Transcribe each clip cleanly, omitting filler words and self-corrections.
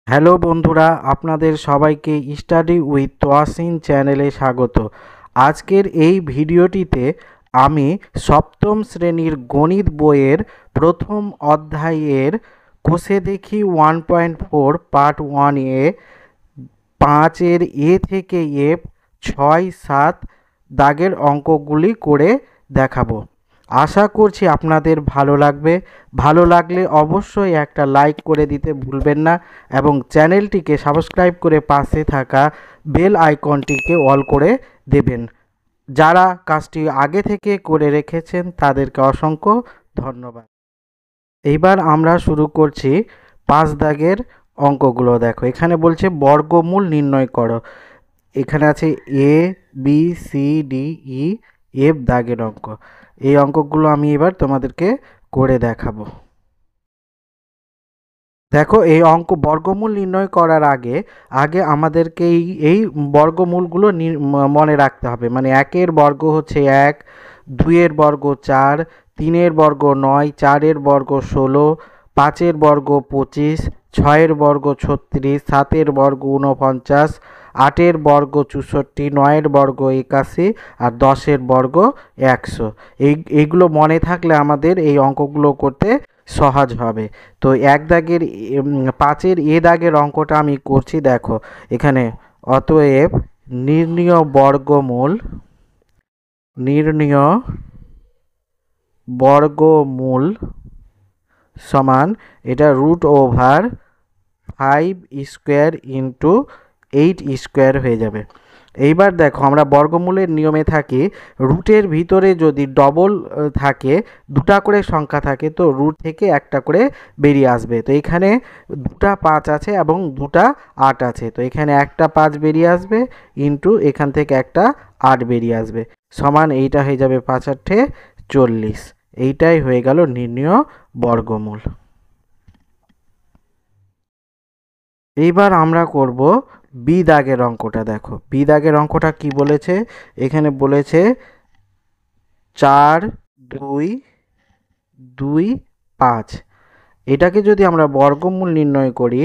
Hello বন্ধুরা, আপনাদের সবাইকে স্টাডি উইথ তোয়াসিন চ্যানেলে স্বাগত। আজকের এই ভিডিওটিতে আমি সপ্তম শ্রেণীর গণিত বইয়ের প্রথম অধ্যায়ের কোষে দেখি 1.4 পার্ট 1 এ 5-এর এ থেকে এফ 6-7 দাগের অঙ্কগুলি করে দেখাবো। আশা করছি আপনাদের ভালো লাগবে। ভালো লাগলে অবশ্যই একটা লাইক করে দিতে ভুলবেন না এবং চ্যানেলটিকে সাবস্ক্রাইব করে পাশে থাকা বেল আইকনটিকে অল করে দেবেন। যারা কাজটি আগে থেকে করে রেখেছেন তাদেরকে অসংখ্য ধন্যবাদ। এইবার আমরা শুরু করছি 5 দাগের অঙ্কগুলো। দেখো, এখানে বলছে বর্গমূল নির্ণয় করো। এখানে আছে A B C D E F দাগের অঙ্ক। এই অঙ্কগুলো আমি এবার তোমাদেরকে করে দেখাবো। দেখো, এই অঙ্ক বর্গমূল নির্ণয় করার আগে আমাদেরকে এই বর্গমূলগুলো মনে রাখতে হবে। মানে 1-এর বর্গ হচ্ছে 1, 2-এর বর্গ 4, 3-এর বর্গ 9, 4-এর বর্গ 16, 5-এর বর্গ 25, 6-এর বর্গ 36, 7-এর বর্গ 49, 8-এর বর্গ 64, 9-এর বর্গ 81 আর 10-এর বর্গ 100। এইগুলো মনে থাকলে আমাদের এই অঙ্কগুলো করতে সহজ হবে। তো 5-এর এ দাগের অঙ্কটা আমি করছি। দেখো, এখানে অতএব নির্ণীয় বর্গমূল সমান এটা √5² ইন্টু 8² হয়ে যাবে। এইবার দেখো, আমরা বর্গমূলের নিয়মে থাকি, রুটের ভিতরে যদি ডবল থাকে, দুটা করে সংখ্যা থাকে, তো রুট থেকে একটা করে বেরিয়ে আসবে। তো এখানে দুটা 5 আছে এবং দুটা 8 আছে, তো এখানে একটা 5 বেরিয়ে আসবে ইন্টু এখান থেকে একটা 8 বেরিয়ে আসবে, সমান এইটা হয়ে যাবে 5×8 = 40। এইটাই হয়ে গেল নির্ণীয় বর্গমূল। এইবার আমরা করব বি দাগের অঙ্কটা। দেখো, বি দাগের অঙ্কটা কি বলেছে, এখানে বলেছে 4, 2, 2, 5। এটাকে যদি আমরা বর্গমূল নির্ণয় করি,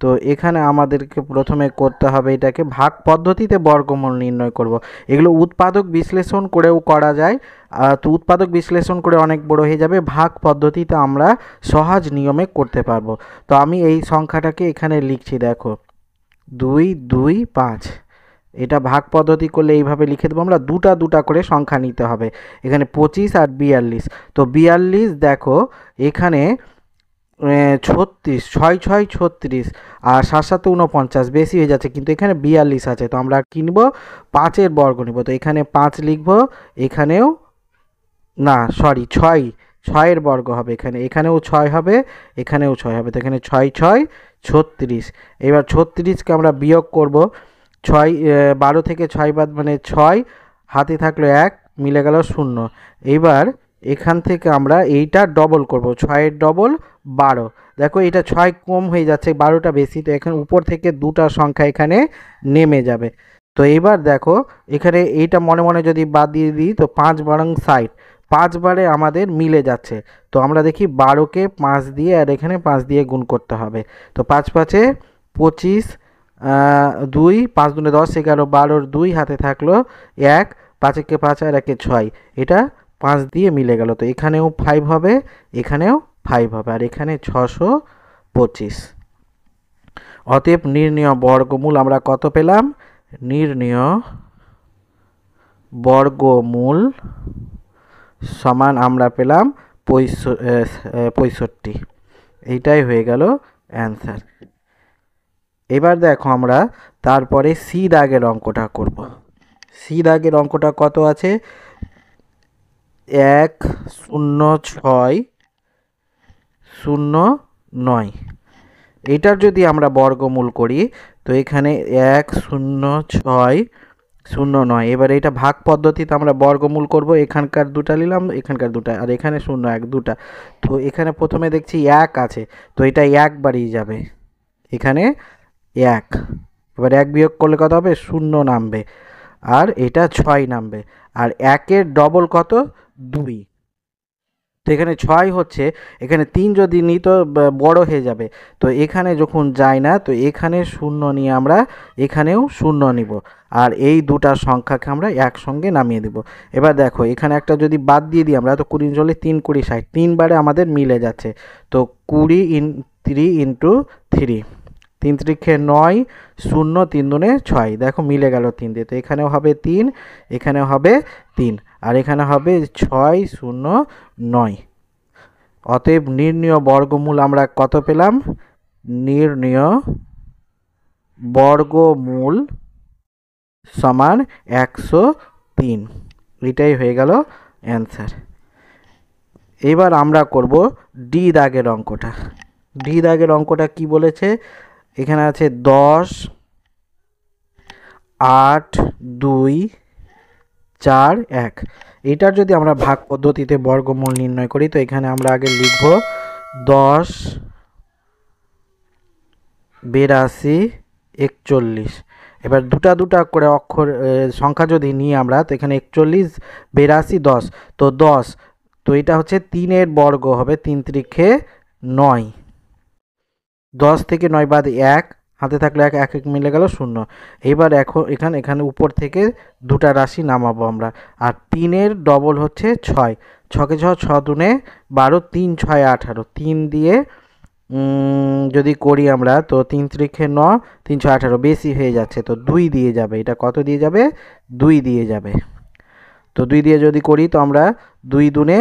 তো এখানে আমাদেরকে প্রথমে করতে হবে এটাকে ভাগ পদ্ধতিতে বর্গমূল নির্ণয় করব। এগুলো উৎপাদক বিশ্লেষণ করেও করা যায়, তো উৎপাদক বিশ্লেষণ করে অনেক বড় হয়ে যাবে। ভাগ পদ্ধতিতে আমরা সহজ নিয়মে করতে পারবো। তো আমি এই সংখ্যাটাকে এখানে লিখছি। দেখো, 2, 2, 5। এটা ভাগ পদ্ধতি করলে এইভাবে লিখে দেবো আমরা। দুটা করে সংখ্যা নিতে হবে। এখানে 25 আর 42। তো 42, দেখো এখানে 36, 6, 6, 36 আর 7, 7, 49, বেশি হয়ে যাচ্ছে, কিন্তু এখানে 42 আছে। তো আমরা কি নিব, 5-এর বর্গ নিব। তো এখানে 5 লিখব, এখানেও না, সরি 6-এর বর্গ হবে। এখানেও 6 হবে, এখানেও 6 হবে। তো এখানে 6, 6, 36। এবার 36কে আমরা বিয়োগ করব। 12 থেকে 6 বাদ মানে 6, হাতে থাকলো 1, মিলে গেল 0। এইবার এখান থেকে আমরা এইটা ডবল করব, 6-এর ডবল 12। দেখো, এটা 6 কম হয়ে যাচ্ছে, 12টা বেশি, তো এখানে উপর থেকে দুটা সংখ্যা এখানে নেমে যাবে। তো এইবার দেখো, এখানে এইটা মনে মনে যদি বাদ দিয়ে দিই, তো 5 বারং 60, 5 বারে আমাদের মিলে যাচ্ছে। তো আমরা দেখি 12কে 5 দিয়ে আর এখানে 5 দিয়ে গুণ করতে হবে। তো 5, 5, 25, 2, 5 × 10 = 11, 12-র 2 হাতে থাকলো 1, 5-একে 5 আর 1-এ 6, এটা 5 দিয়ে মিলে গেল। তো এখানেও 5 হবে, এখানেও 5 হবে, আর এখানে 625। অতএব নির্ণীয় বর্গমূল আমরা কত পেলাম, নির্ণীয় বর্গমূল সমান আমরা পেলাম 65। এইটাই হয়ে গেল অ্যান্সার। এবার দেখো, আমরা তারপরে সি দাগের অঙ্কটা করব। সি দাগের অঙ্কটা কত আছে, 10609। এটার যদি আমরা বর্গমূল করি, তো এখানে 10609। এবার এটা ভাগ পদ্ধতিতে আমরা বর্গমূল করব। এখানকার দুটা নিলাম, এখানকার দুটা, আর এখানে 0, 1, দুটা। তো এখানে প্রথমে দেখছি 1 আছে, তো এটা 1 বাড়িয়ে যাবে, এখানে 1। এবার 1 বিয়োগ করলে কত হবে, 0 নামবে, আর এটা 6 নামবে। আর 1-এর ডবল কত, 2। তো এখানে 6 হচ্ছে, এখানে 3 যদি নিই তো বড় হয়ে যাবে। তো এখানে যখন যায় না তো এখানে 0 নিয়ে আমরা এখানেও 0 নিব। আর এই দুটা সংখ্যাকে আমরা একসঙ্গে নামিয়ে দেব। এবার দেখো এখানে একটা যদি বাদ দিয়ে দিই আমরা, তো 20 চলে 3 20 60, 3 বারে আমাদের মিলে যাচ্ছে। তো 20 3 ইন্টু 3, 3 3 9, 0 3 দুনে 6, দেখো মিলে গেল 3 দিয়ে। তো এখানেও হবে 3, এখানেও হবে 3, আর এখানে হবে 6 0 9। অতএব নির্ণীয় বর্গমূল আমরা কত পেলাম? নির্ণীয় বর্গমূল সমান 103। এটাই হয়ে গেল অ্যান্সার। এবার আমরা করব ডি দাগের অঙ্কটা। ডি দাগের অঙ্কটা কি বলেছে? এখানে আছে 10 8 2 4 1। এটার যদি আমরা ভাগ পদ্ধতিতে বর্গমূল নির্ণয় করি তো এখানে আমরা আগে লিখব 10 82 41। এবার দুটা দুটা করে অক্ষর সংখ্যা যদি নিই আমরা, তো এখানে 41 82 10, তো 10, তো এটা হচ্ছে 3-এর বর্গ হবে, 3 3 9। 10 থেকে 9 বাদ 1, হাতে থাকলে 1 1 1 মিলে গেল 0। এবার এখানে উপর থেকে দুটা রাশি নামাবো আমরা। আর 3-এর ডবল হচ্ছে 6, 6 6 6 দুনে 12, 3 6 18, 3 দিয়ে যদি করি আমরা তো 3 3 9, 3 6 18, বেশি হয়ে যাচ্ছে, তো 2 দিয়ে যাবে। এটা কত দিয়ে যাবে? 2 দিয়ে যাবে। তো 2 দিয়ে যদি করি তো আমরা 2 দুনে,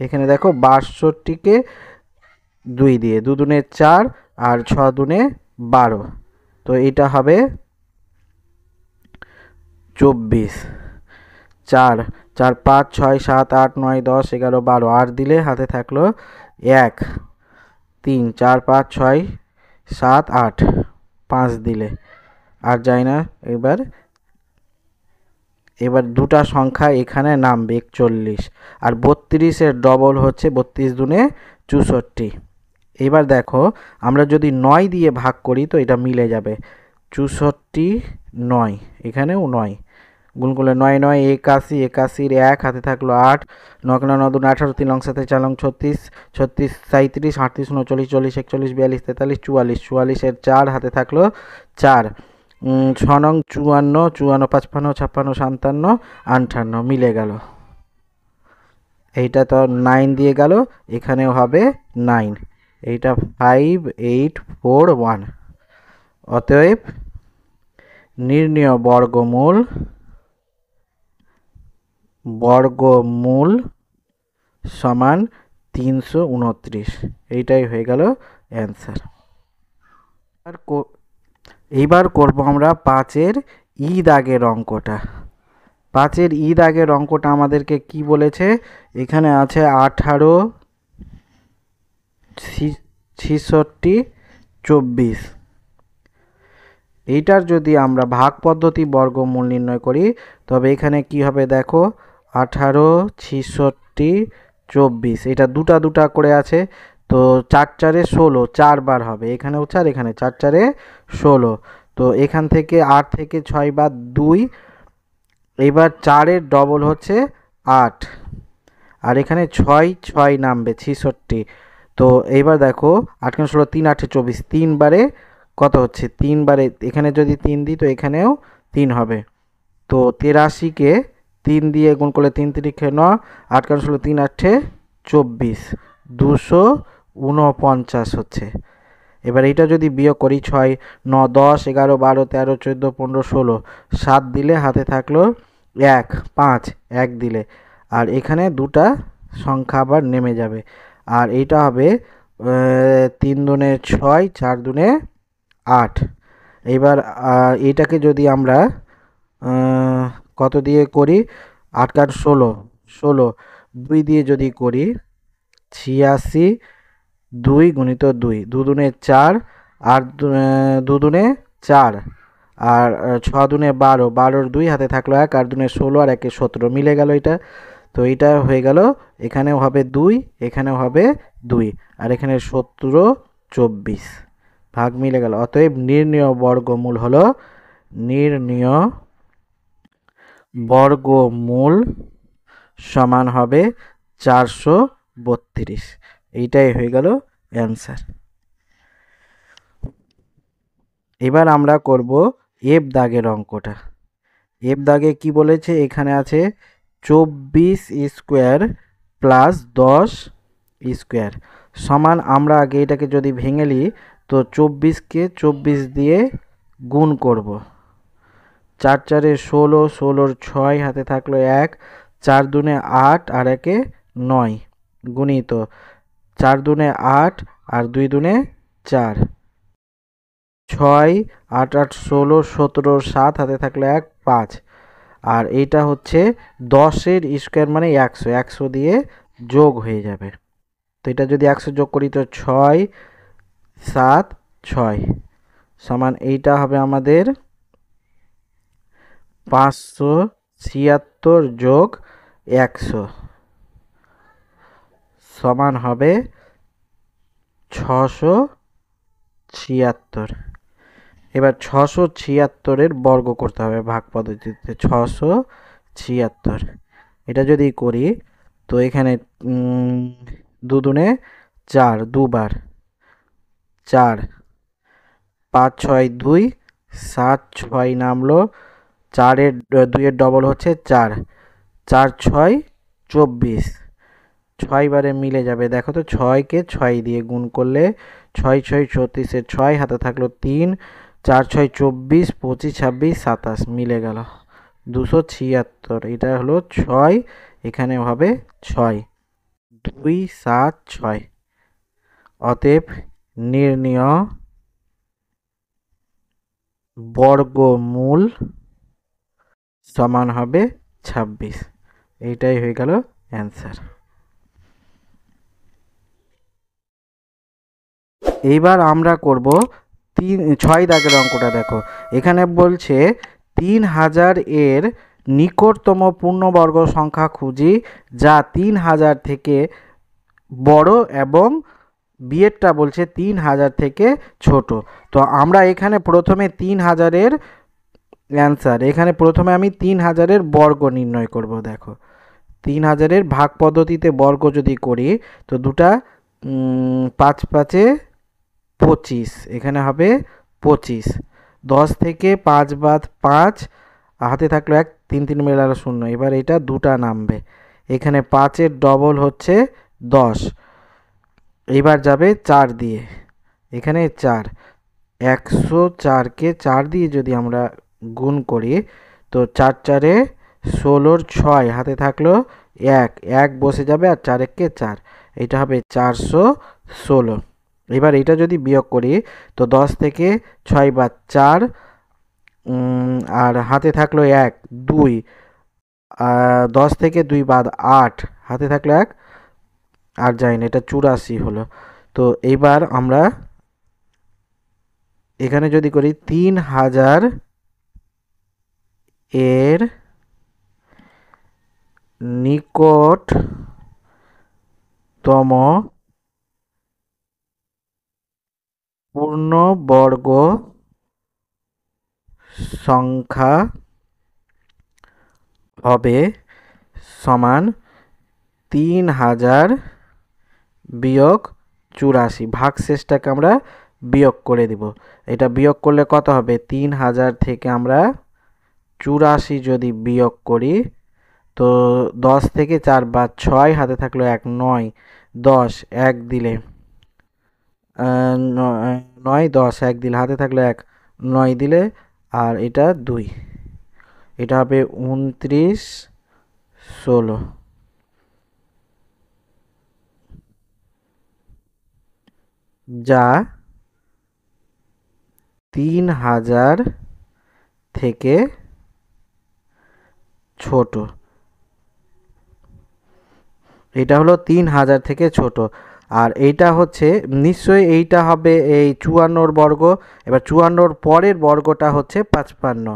এখানে দেখো 62কে 2 দিয়ে, 2 দুনে 4 আর 6 দুনে 12, তো এটা হবে 24। 4 4 5 6 7 8 9 10 11 12, 8 দিলে হাতে থাকলো 1, 3 4 5 6 7 8, 5 দিলে আর যায় না। এবার দুটা সংখ্যা এখানে নামবে 41, আর 32-এর ডবল হচ্ছে 32 দুনে 64। এবার দেখো আমরা যদি 9 দিয়ে ভাগ করি তো এটা মিলে যাবে, 64 9, এখানেও 9, গুণ করলে 9 9 81, 81-র 1 হাতে থাকলো 8, 9 9 9 18, 3 লং সাথে 4 লং 36, 36 37 38 39 40 41 42 43 44, 44-এর 4 হাতে থাকলো 4, 6 নং 54, 54 55 56 57 58, মিলে গেল। এইটা তো 9 দিয়ে গেল, এখানেও হবে 9, এইটা 5 8 4 1। অতএব নির্ণীয় বর্গমূল সমান 329। এইটাই হয়ে গেল অ্যান্সার। এইবার করব আমরা 5-এর ই দাগের অঙ্কটা। 5-এর ই দাগের অঙ্কটা আমাদেরকে কি বলেছে? এখানে আছে 18 66 24। এইটার যদি আমরা ভাগ পদ্ধতি বর্গমূল নির্ণয় করি তবে এখানে কি হবে দেখো, 18 66 24, এটা দুটা দুটা করে আছে, তো 4 4 16, 4 বার হবে, এখানেও 4 এখানে 4 4 16, তো এখান থেকে 8 থেকে 6 বাদ 2, এবার 4-এর ডবল হচ্ছে 8, আর এখানে 6 6 নামবে 66। তো এইবার দেখো 8 16 3 8 24, 3 বারে কত হচ্ছে? 3 বারে এখানে যদি 3 দিই তো এখানেও 3 হবে, তো 83-কে 3 দিয়ে গুণ করলে 3 3 9, 8 16 3 8 24, 249 হচ্ছে। এবার এইটা যদি বিয়োগ করি 6 9 10 11 12 13 14 15 16, 7 দিলে হাতে থাকলো 1 5, 1 দিলে, আর এখানে দুটা সংখ্যা আবার নেমে যাবে, আর এইটা হবে 3 দুনে 6 4 দুনে 8। এইবার এইটাকে যদি আমরা কত দিয়ে করি, 8 কাট 16 16, 2 দিয়ে যদি করি 86, 2 গুণিত 2, 2 দুনে 4, আর 2 দুনে 4, আর 6 দুনে 12, 12-র 2 হাতে থাকলো 1, আর 2 16 আর 1 17, মিলে গেল এটা। তো এটা হয়ে গেল, এখানেও হবে 2, এখানেও হবে 2, আর এখানে 17 24, ভাগ মিলে গেল। অতএব নির্ণীয় বর্গমূল হলো, নির্ণীয় বর্গমূল সমান হবে 429। 32। এইটাই হয়ে গেল অ্যান্সার। এবার আমরা করব এফ দাগের অঙ্কটা। এফ দাগে কি বলেছে, এখানে আছে 24 স্কোয়ার প্লাস 10 স্কোয়ার সমান, আমরা আগে এটাকে যদি ভেঙে নিই তো 24কে 24 দিয়ে গুণ করব। 4 4 16, 16 6 হাতে থাকলো 1, 4 দুনে 8 আর 1 9 গুণিত 4 দুনে 8 আর 2 দুনে 4, 6 8 8 16 17 7 হাতে থাকলো 1 5, আর এইটা হচ্ছে 10-এর স্কোয়ার মানে 100, 100 দিয়ে যোগ হয়ে যাবে। তো এটা যদি 100 যোগ করি তো 6 7 6 সমান, এইটা হবে আমাদের 576 যোগ 100 সমান হবে 676। এবার 676-এর বর্গ করতে হবে ভাগ পদ্ধতিতে, 676। এটা যদি করি তো এখানে 2 দুনে 4 দুবার, 4 5 6 2 7 6 নামলো, 4-এর 2-এর ডবল হচ্ছে 4, 4 6 24, 6 বারে মিলে যাবে। দেখো তো 6কে 6 দিয়ে গুণ করলে 6 6 36-এর 6 হাতে থাকলো 3, 4 6 24 25 26 27 মিলে গেল 276। এটা হলো 6, এখানে হবে 6 2 7 6। অতএব নির্ণয় বর্গমূল সমান হবে 26। এইটাই হয়ে গেল অ্যান্সার। এইবার আমরা করব 6 দাগের অঙ্কটা। দেখো এখানে বলছে 3000 এর নিকটতম পূর্ণবর্গ সংখ্যা খুঁজি যা 3000 থেকে বড় এবং বিয়েরটা বলছে 3000 থেকে ছোট। তো আমরা এখানে প্রথমে 3000-এর অ্যান্সার, এখানে প্রথমে আমি 3000-এর বর্গ নির্ণয় করব। দেখো 3000-এর ভাগ পদ্ধতিতে বর্গ যদি করি তো দুটা 5 5-এ 25, এখানে হবে 25, 10 থেকে 5 বাদ 5 হাতে থাকলো 1, 3 3 মেলালো 0। এবার এটা দুটা নামবে, এখানে 5-এর ডবল হচ্ছে 10, এইবার যাবে 4 দিয়ে, এখানে 4, 104-কে 4 দিয়ে যদি আমরা গুণ করি তো 4 4-এ 16-র 6 হাতে থাকলো 1, 1 বসে যাবে আর 4 1-কে 4, এটা হবে 416। এবার এটা যদি বিয়োগ করি তো 10 থেকে 6 বাদ 4, আর হাতে থাকলো 1 2, 10 থেকে 2 বাদ 8 হাতে থাকলো 1 আর যায় না, এটা 84 হলো। তো এইবার আমরা এখানে যদি করি 3000 এর নিকটতম পূর্ণবর্গ সংখ্যা হবে সমান 3000 বিয়োগ 84। ভাগশেষটাকে আমরা বিয়োগ করে দিব। এটা বিয়োগ করলে কত হবে, 3000 থেকে আমরা 84 যদি বিয়োগ করি তো 10 থেকে 4 বাদ 6 হাতে থাকলো 1 9, 10 1 দিলে 9 10 1 দিলে হাতে থাকলো 1 9 দিলে আর এটা 2, এটা হবে 29 16। যা 3000 থেকে ছোট। এটা হলো 3000 থেকে ছোট। আর এইটা হচ্ছে নিশ্চয়ই এইটা হবে এই 54 বর্গ। এবার 54 পরের বর্গটা হচ্ছে 55,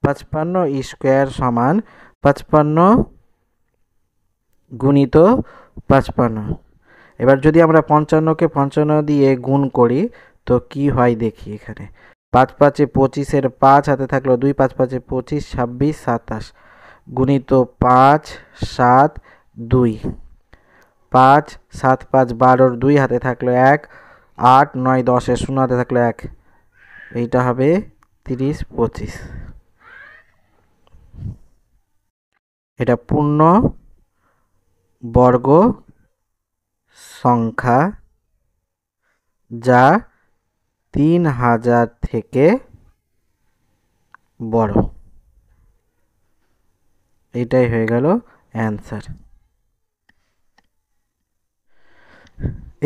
55 স্কোয়ার সমান 55 গুণিত 55। এবার যদি আমরা 55-কে 55 দিয়ে গুণ করি তো কি হয় দেখি, এখানে 5 5-এ 25-এর 5 হাতে থাকলো 2, 5 5-এ 25 26 27 গুণিত 5 7 2, 5 7 5 12 2 হাতে থাকলো 1 8 9 10 0 হাতে থাকলো 1 এইটা হবে 30 25 এটা পূর্ণ বর্গ সংখ্যা যা 3000 থেকে বড়। এটাই হয়ে গেল অ্যান্সার।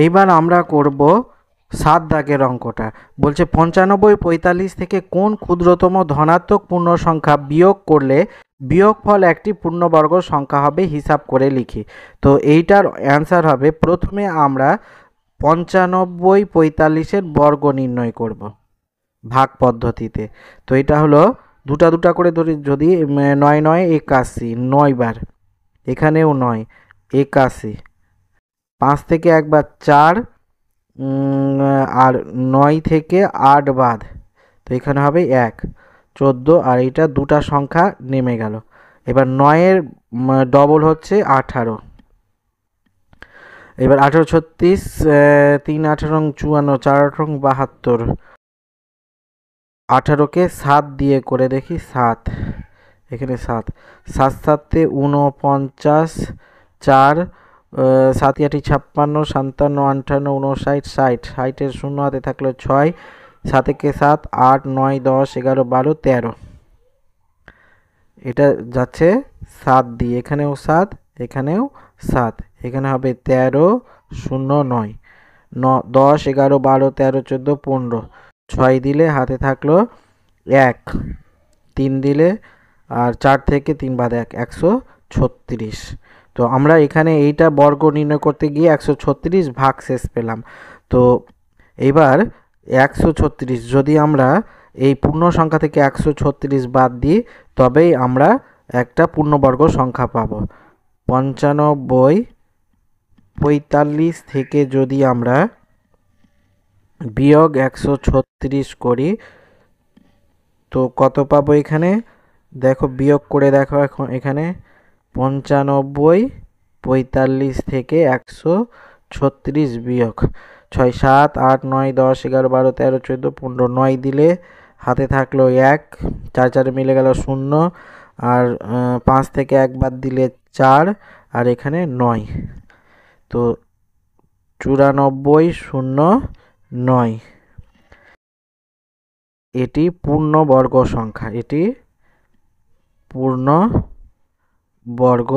এইবার আমরা করব 7 দাগের অঙ্কটা। বলছে 95 45 থেকে কোন ক্ষুদ্রতম ধনাত্মক পূর্ণ সংখ্যা বিয়োগ করলে বিয়োগফল একটি পূর্ণবর্গ সংখ্যা হবে, হিসাব করে লিখি। তো এইটার অ্যান্সার হবে, প্রথমে আমরা 95 45-এর বর্গ নির্ণয় করব ভাগ পদ্ধতিতে। তো এটা হলো দুটা করে ধরি, যদি 9 9 81 9 বার, এখানেও 9 81, 5 থেকে একবার 4, আর 9 থেকে 8 বাদ, তো এখানে হবে 1 14, আর এটা দুটা সংখ্যা নেমে গেল। এবার 9-এর ডবল হচ্ছে 18। এবার 18 36, 3 18 54, 4 18 72, 18কে 7 দিয়ে করে দেখি, 7, এখানে 7 7 7 49, 4 7 8 56, 57 58 59 60, 60-এর 0 হাতে থাকলো 6, 7 কে 7 8 9 10 11 12 13, এটা যাচ্ছে 7 দিয়ে, এখানেও 7 এখানেও 7, এখানে হবে 13 0 9 10 11 12 13 14 15, 6 দিলে হাতে থাকলো 1, 3 দিলে আর 4 থেকে 3 বাদ 1 136। তো আমরা এখানে এইটা বর্গ নির্ণয় করতে গিয়ে 136 ভাগশেষ পেলাম। তো এবার 136 যদি আমরা এই পূর্ণ সংখ্যা থেকে 136 বাদ দিই, তবেই আমরা একটা পূর্ণবর্গ সংখ্যা পাব। 95 45 থেকে যদি আমরা বিয়োগ 136 করি, তো কত পাবো এখানে দেখো, বিয়োগ করে দেখো এখন এখানে 95 45 থেকে 136 বিয়োগ 6 7 8 9 10 11 12 13 14 15, 9 দিলে হাতে থাকলো 1, 4 4 মিলে গেল 0, আর 5 থেকে 1 বাদ দিলে 4, আর এখানে 9, তো 94 0 9, এটি পূর্ণ বর্গ সংখ্যা, এটি পূর্ণ বর্গ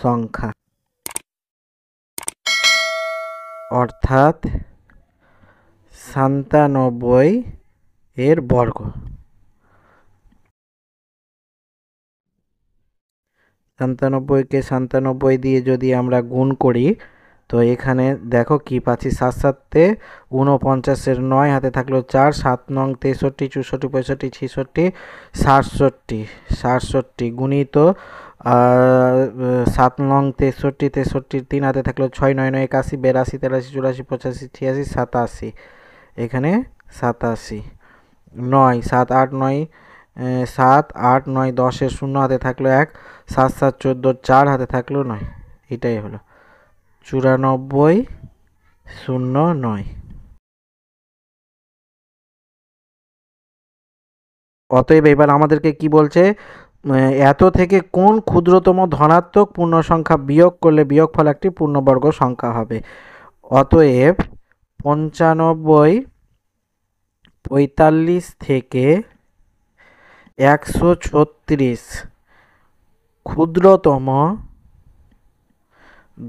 সংখ্যা, অর্থাৎ 97 এর বর্গ। 97কে 97 দিয়ে যদি আমরা গুণ করি, তো এখানে দেখো কি পাচ্ছি, 7 7 49-এর 9 হাতে থাকলো 4, 7 9 63 64 65 66 67 67 গুণিত 7 9 63 63, 3 হাতে থাকলো 6 9 9 81 82 83 84 85 86 87, এখানে 87, 9 7 8 9 7 8 9 10-এর 0 হাতে থাকলো 1, 7 7 14, 4 হাতে থাকলো 9, এটাই হলো 94 0 9। অতএব এবার আমাদেরকে কি বলছে, এত থেকে কোন ক্ষুদ্রতম ধনাত্মক পূর্ণ সংখ্যা বিয়োগ করলে বিয়োগফল একটি পূর্ণবর্গ সংখ্যা হবে। অতএব 95 45 থেকে 136 ক্ষুদ্রতম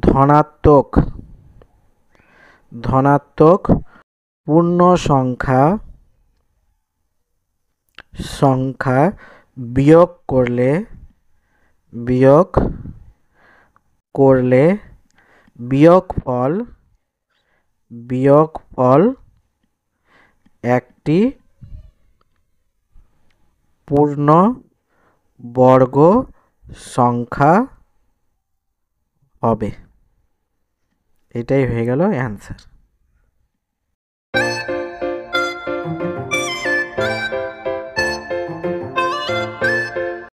ধনাত্মক পূর্ণ সংখ্যা বিয়োগ করলে বিয়োগফল একটি পূর্ণ বর্গ সংখ্যা হবে। এটাই হয়ে গেল অ্যান্সার।